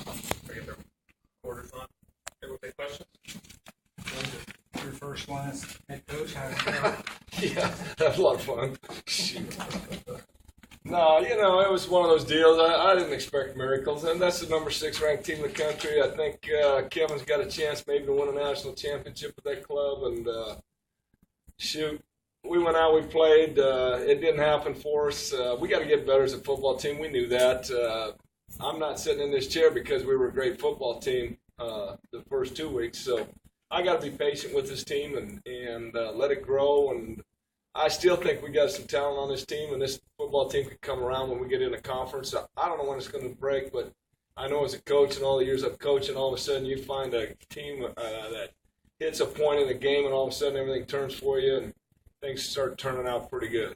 I get their orders on. Able to take questions? Your first one as head coach, how did it go? Yeah, that was a lot of fun. Shoot. No, it was one of those deals. I didn't expect miracles, and that's the number 6 ranked team in the country. I think Kevin's got a chance maybe to win a national championship with that club, and shoot. We went out, we played. It didn't happen for us. We got to get better as a football team. We knew that. I'm not sitting in this chair because we were a great football team the first 2 weeks. So I got to be patient with this team and let it grow. And I still think we got some talent on this team, and this football team could come around when we get in a conference. I don't know when it's going to break, but I know as a coach and all the years I've coached, and all of a sudden you find a team that hits a point in the game, and all of a sudden everything turns for you, and things start turning out pretty good.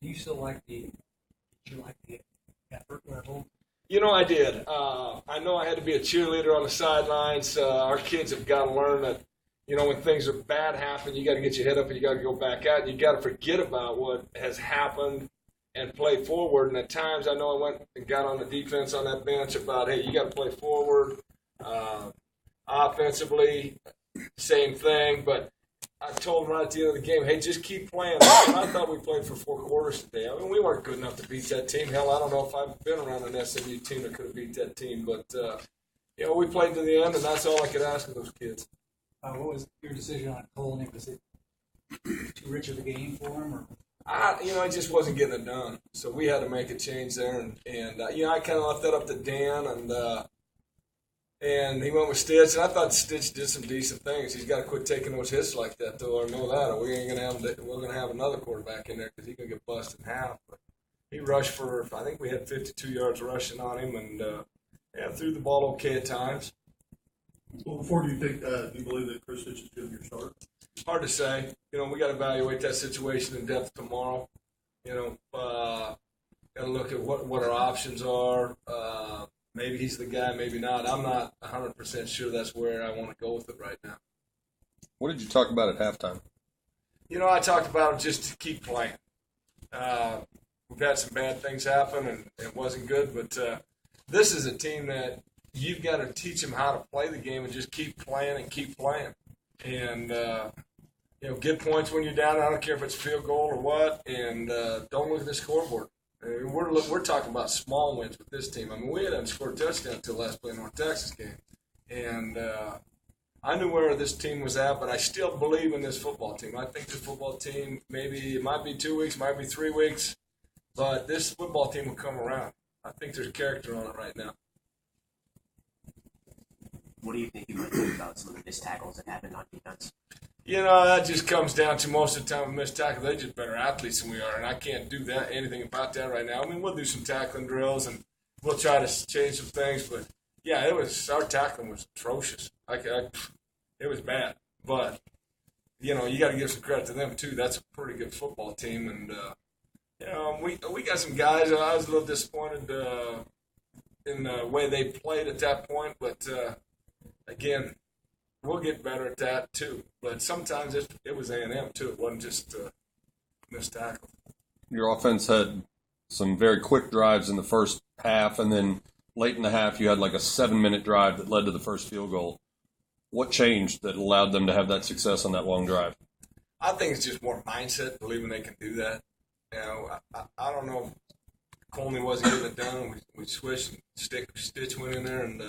Do you still like the effort level? I did. I know I had to be a cheerleader on the sidelines. Our kids have got to learn that, when things are bad happen, you got to get your head up and you got to go back out. You got to forget about what has happened and play forward. And at times, I know I went and got on the defense on that bench about, hey, you got to play forward. Offensively, same thing. But I told them right at the end of the game, hey, just keep playing. I thought we played for 4 quarters today. I mean, we weren't good enough to beat that team. Hell, I don't know if I've been around an SMU team that could have beat that team. But, we played to the end, and that's all I could ask of those kids. What was your decision on Colney? Was it too rich of a game for him? Or? I just wasn't getting it done. So we had to make a change there. And I kind of left that up to Dan, and he went with Stitch, and I thought Stitch did some decent things. He's got to quit taking those hits like that, though. I know that, or we're going to have another quarterback in there because he's going to get busted in half. But he rushed for, I think we had 52 yards rushing on him, and threw the ball okay at times. Well, before do you believe that Chris Stitch is going to be your starter? Hard to say. We got to evaluate that situation in depth tomorrow. Got to look at what our options are. Maybe he's the guy, maybe not. I'm not 100% sure that's where I want to go with it right now. What did you talk about at halftime? I talked about just to keep playing. We've had some bad things happen, and it wasn't good. But this is a team that you've got to teach them how to play the game and just keep playing and keep playing. And, get points when you're down. I don't care if it's field goal or what. And don't look at the scoreboard. We're talking about small wins with this team. I mean, we hadn't scored a touchdown until last play North Texas game. And I knew where this team was at, but I still believe in this football team. I think this football team, maybe it might be 2 weeks, might be 3 weeks, but this football team will come around. I think there's character on it right now. What do you think you might think about some of the missed tackles that happened on defense? That just comes down to most of the time with missed tackles. They're just better athletes than we are, and I can't do anything about that right now. I mean, we'll do some tackling drills, and we'll try to change some things, but, yeah, our tackling was atrocious. It was bad. But, you got to give some credit to them, too. That's a pretty good football team, and, we got some guys. I was a little disappointed in the way they played at that point, but, again, we'll get better at that, too. But sometimes it was A&M, too. It wasn't just missed tackle. Your offense had some very quick drives in the first half, and then late in the half you had like a 7-minute drive that led to the first field goal. What changed that allowed them to have that success on that long drive? I think it's just more mindset, believing they can do that. I don't know if Colney wasn't getting it done. We switched and Stitch went in there, and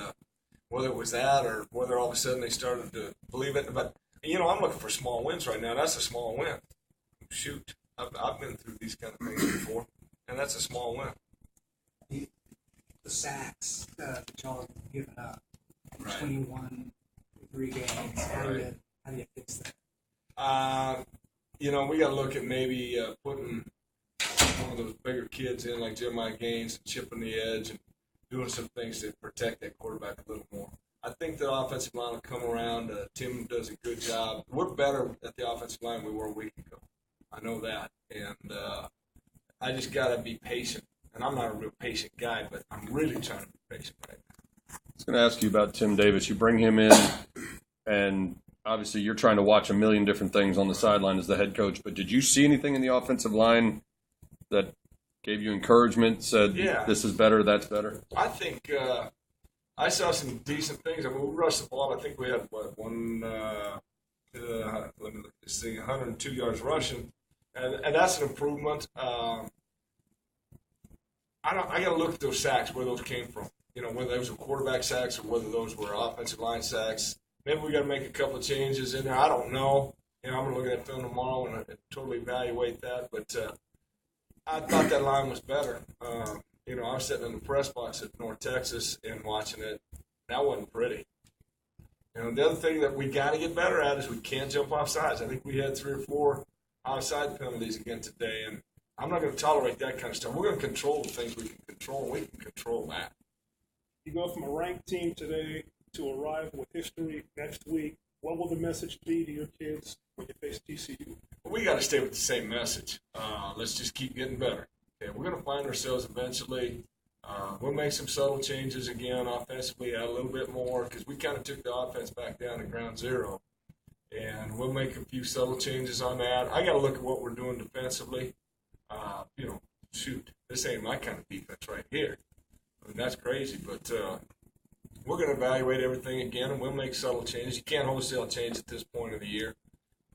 whether it was that or whether all of a sudden they started to believe it. But, I'm looking for small wins right now. That's a small win. Shoot. I've been through these kind of things before, and that's a small win. The sacks that y'all have given up, Right. 21, 3 games, how do you fix that? We got to look at maybe putting one of those bigger kids in like Jeremiah Gaines and chipping the edge and doing some things to protect that quarterback a little more. I think the offensive line will come around. Tim does a good job. We're better at the offensive line than we were a week ago. I know that. And I just got to be patient. And I'm not a real patient guy, but I'm really trying to be patient right now. I was going to ask you about Tim Davis. You bring him in, and obviously you're trying to watch a million different things on the sideline as the head coach, but did you see anything in the offensive line that gave you encouragement, said this is better, that's better? I think I saw some decent things. I mean, we rushed the ball. I think we had, let me look at this thing, 102 yards rushing. And that's an improvement. I got to look at those sacks, where those came from. Whether those were quarterback sacks or whether those were offensive line sacks. Maybe we got to make a couple of changes in there. I don't know. I'm going to look at that film tomorrow and totally evaluate that. But I thought that line was better. I was sitting in the press box at North Texas and watching it. That wasn't pretty. The other thing that we got to get better at is we can't jump off sides. I think we had 3 or 4 offside penalties again today, and I'm not going to tolerate that kind of stuff. We're going to control the things we can control, and we can control that. You go from a ranked team today to a rival with history next week. What will the message be to your kids when you face TCU? Well, we got to stay with the same message. Let's just keep getting better. Okay, we're going to find ourselves eventually. We'll make some subtle changes again offensively, add a little bit more, because we kind of took the offense back down to ground zero. And we'll make a few subtle changes on that. I got to look at what we're doing defensively. This ain't my kind of defense right here. I mean, that's crazy, but we're going to evaluate everything again, and we'll make subtle changes. You can't wholesale change at this point of the year,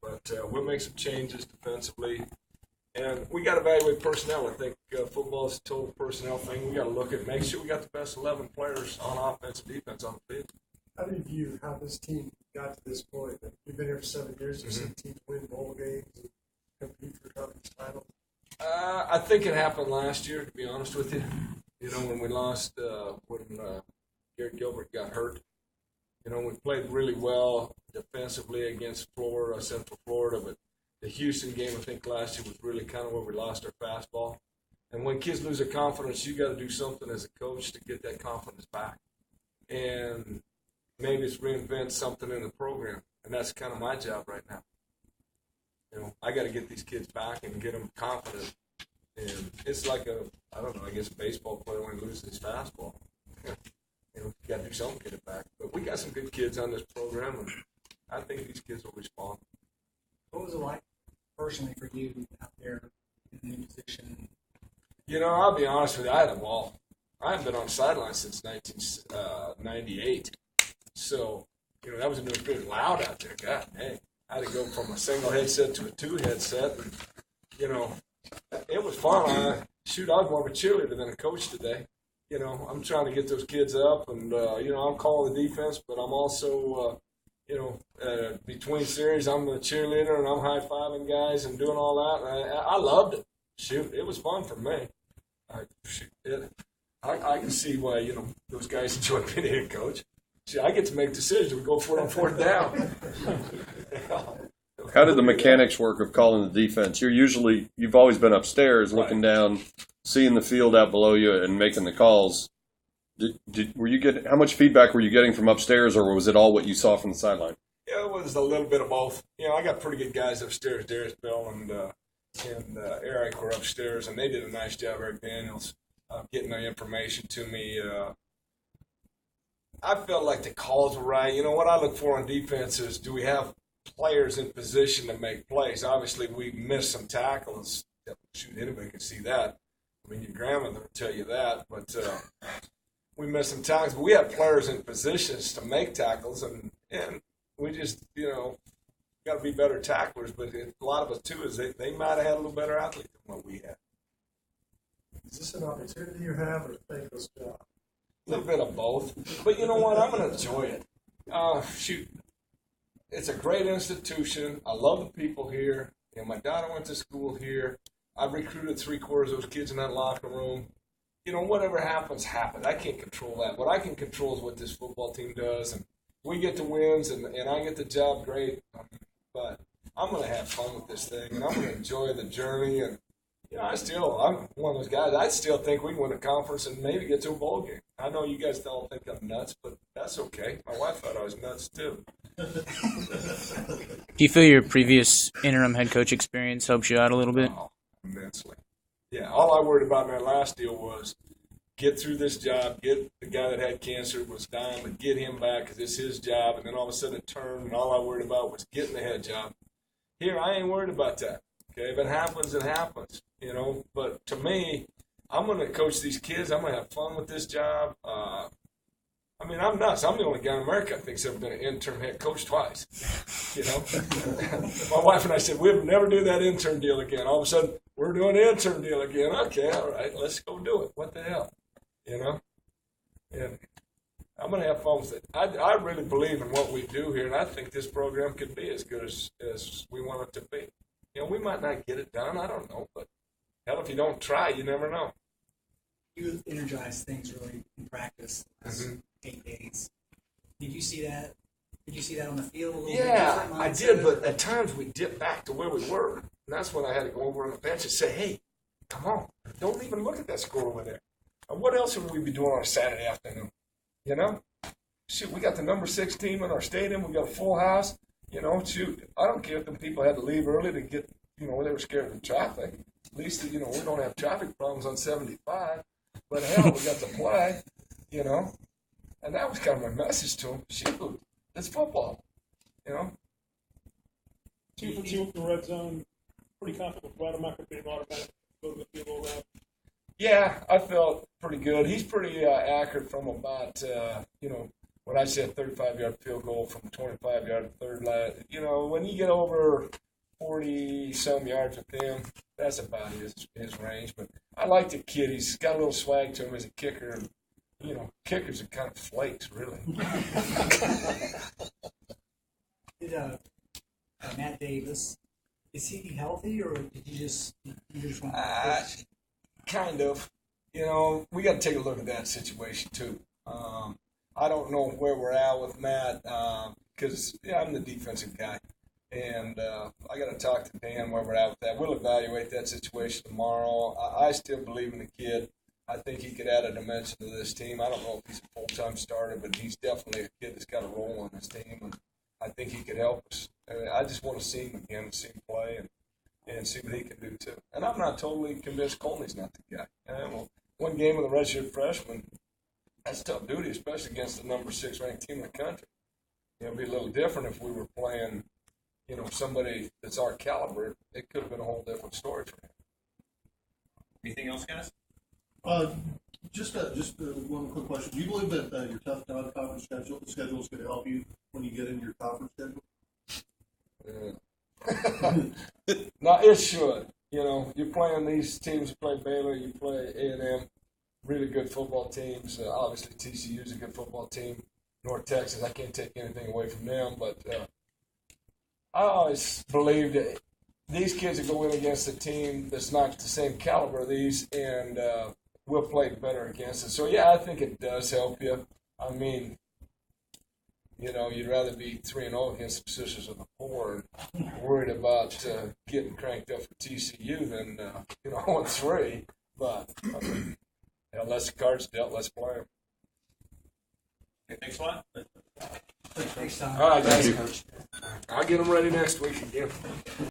but we'll make some changes defensively. And we got to evaluate personnel. I think football is a total personnel thing. We got to look at, make sure we got the best 11 players on offense and defense on the field. How do you view how this team got to this point? You've been here for 7 years. You've seen teams win bowl games and compete for conference titles. I think it happened last year, to be honest with you. When we lost, when Garrett Gilbert got hurt. We played really well defensively against Florida, Central Florida, but the Houston game, I think, last year was really kind of where we lost our fastball. And when kids lose their confidence, you got to do something as a coach to get that confidence back. And maybe it's reinvent something in the program, and that's kind of my job right now. I got to get these kids back and get them confident. And it's like I guess a baseball player when he loses his fastball. You got to do something to get it back. But we got some good kids on this program, and I think these kids will respond. What was it like personally for you out there in the new position? I'll be honest with you, I had a ball. I haven't been on the sideline since 1998. So, that was pretty loud out there. God dang. I had to go from a single headset to a 2 headset. And, it was fun. I was more of a cheerleader than a coach today. I'm trying to get those kids up, and, I'm calling the defense, but I'm also, between series, I'm the cheerleader, and I'm high-fiving guys and doing all that. And I loved it. Shoot, it was fun for me. I can see why, those guys enjoy being a head coach. See, I get to make decisions. We go for it on 4th down. How did the mechanics work of calling the defense? You've always been upstairs looking down, seeing the field out below you and making the calls. How much feedback were you getting from upstairs, or was it all what you saw from the sideline? Yeah, it was a little bit of both. I got pretty good guys upstairs. Darius Bell and Eric were upstairs, and they did a nice job, Eric Daniels, getting the information to me. I felt like the calls were right. What I look for on defense is, do we have players in position to make plays? Obviously, we missed some tackles. Shoot, anybody can see that. I mean, your grandmother will tell you that. But we missed some tackles. But we had players in positions to make tackles, and we just, got to be better tacklers. But a lot of us, too, is they might have had a little better athlete than what we had. Is this an opportunity you have or a thankless job? A little bit of both. But you know what? I'm going to enjoy it. Shoot. It's a great institution. I love the people here. My daughter went to school here. I've recruited 3/4 of those kids in that locker room. Whatever happens, happens. I can't control that. What I can control is what this football team does. And we get the wins, and I get the job great. But I'm going to have fun with this thing, and I'm going to enjoy the journey. And, I'm one of those guys. I still think we can win a conference and maybe get to a bowl game. I know you guys don't think I'm nuts, but that's okay. My wife thought I was nuts, too. Do you feel your previous interim head coach experience helps you out a little bit? Oh, immensely. Yeah, all I worried about in that last deal was get through this job, get the guy that had cancer, was dying, but get him back because it's his job. And then all of a sudden it turned, and all I worried about was getting the head job. Here, I ain't worried about that. Okay, if it happens, it happens. But to me, I'm going to coach these kids. I'm going to have fun with this job. I'm I mean, I'm nuts. I'm the only guy in America I think's ever been an interim head coach twice. You know, my wife and I said we'd never do that intern deal again. All of a sudden, we're doing the intern deal again. Okay, all right, let's go do it. What the hell, you know? And I'm going to have fun with it. I really believe in what we do here, and I think this program could be as good as we want it to be. You know, we might not get it done. I don't know, but hell, if you don't try, you never know. You energized things really in practice the last 8 days. Did you see that? Did you see that on the field a little bit? Yeah, Different I mindset? did, but at times we dipped back to where we were. And that's when I had to go over on the bench and say, hey, come on, don't even look at that score over there. What else would we be doing on a Saturday afternoon? You know? Shoot, we got the number 6 team in our stadium. We got a full house. You know, shoot, I don't care if the people had to leave early to get, you know, they were scared of the traffic. At least, you know, we don't have traffic problems on 75. But hell, we got to play, you know. And that was kind of my message to them. Shoot, it's football, you know. 2 for 2 with the red zone. Pretty confident with Rademacher being automatic. Go to the field goal route. Yeah, I felt pretty good. He's pretty accurate from about, you know, when I said 35-yard field goal from 25-yard third line. You know, when you get over 40-some yards with him, that's about his range. But I like the kid. He's got a little swag to him as a kicker. And, you know, kickers are kind of flakes, really. Did Matt Davis, is he healthy, or did you just want to push? Kind of. You know, we got to take a look at that situation, too. I don't know where we're at with Matt because, I'm the defensive guy. And I got to talk to Dan where we're at with that. We'll evaluate that situation tomorrow. I still believe in the kid. I think he could add a dimension to this team. I don't know if he's a full-time starter, but he's definitely a kid that's got a role on this team. And I think he could help us. I just want to see him again, see him play, and see what he can do, too. And I'm not totally convinced Colney's not the guy. Well, one game with a redshirt freshman, that's tough duty, especially against the number 6 ranked team in the country. It'd be a little different if we were playing, you know, somebody that's our caliber. It could have been a whole different story for him. Anything else, guys? Just one quick question. Do you believe that your tough non-conference schedule is going to help you when you get in your conference schedule? No, it should. You know, you're playing these teams. You play Baylor, you play A&M, really good football teams. Obviously, TCU is a good football team. North Texas, I can't take anything away from them, but I always believed that these kids will go in against a team that's not the same caliber of these, and we'll play better against it. So, yeah, I think it does help you. I mean, you know, you'd rather be 3-0 against the Sisters of the Poor and worried about getting cranked up for TCU than, 0-3. But, unless the card's dealt, let's play them. Okay, thanks a lot. Thanks, Tom. All right, guys. I'll get them ready next week again.